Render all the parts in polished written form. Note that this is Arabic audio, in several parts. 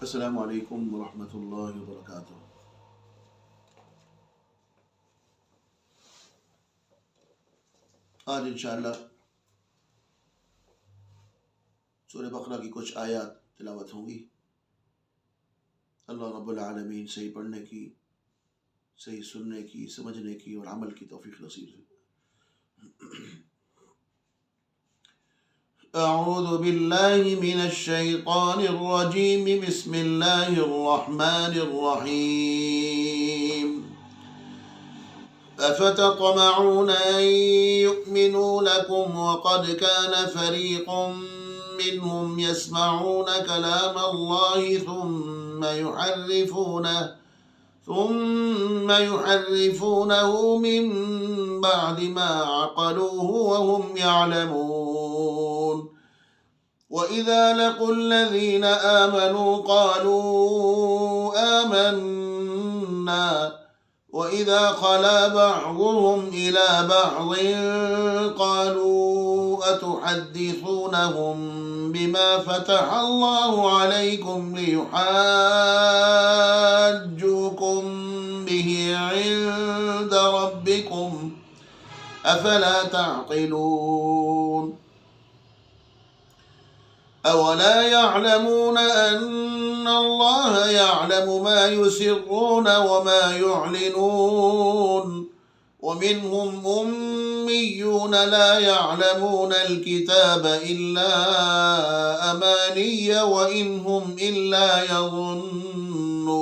السلام عليكم ورحمة الله وبركاته. आज इंशाअल्लाह सूरह बकरा की कुछ आयत तिलावत होंगी। अल्लाह रब्बुल आलमीन सही पढ़ने की, सही सुनने की, समझने की और अमल की तौफीक नसीब से। अऊज़ु बिल्लाहि मिनश शैतानिर रजीम, बिस्मिल्लाहिर रहमानिर रहीम। अफ़ततमऊन अन युमिनू लकुम वक़द कान फ़रीक़ुम मिनहुम यस्मऊन कलामल्लाहि ثم يحرفونه من بعد ما عقلوه وهم يعلمون وإذا لقوا الذين آمنوا قالوا آمنا وإذا خلا بعضهم إلى بعض قالوا أتحدثونهم بما فتح الله عليكم ليحاجوكم به عند ربكم أفلا تعقلون أولا يعلمون أن الله يعلم ما يسرون وما يعلنون ومنهم أميون لا يعلمون الكتاب إلا أماني وإن هم إلا يظنون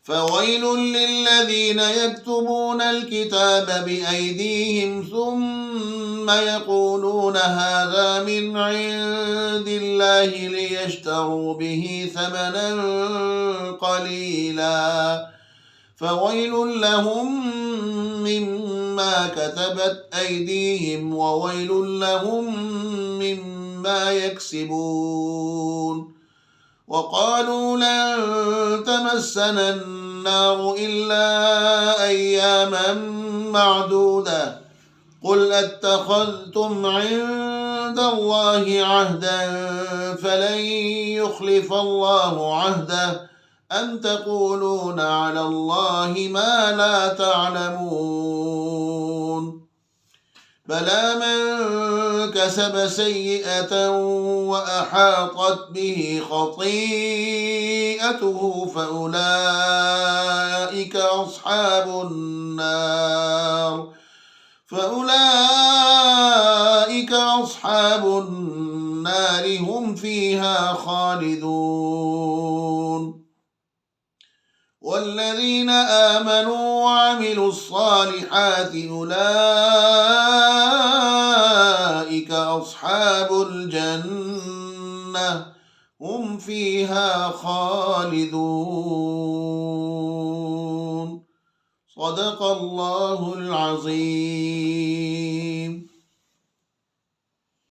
فويل للذين يكتبون الكتاب بأيديهم ثم يقولون هذا من عند الله ليشتروا به ثمنا قليلا فويل لهم مما كتبت أيديهم وويل لهم مما يكسبون وقالوا لن تمسنا النار إلا أياما معدودة قل أتخذتم عند الله عهدا فلن يخلف الله عهده أم تقولون على الله ما لا تعلمون بلى من كسب سيئة وأحاطت به خطيئته فأولئك أصحاب النار هم فيها خالدون والذين آمنوا وعملوا الصالحات أولئك أصحاب الجنة هم فيها خالدون صدق الله العظيم.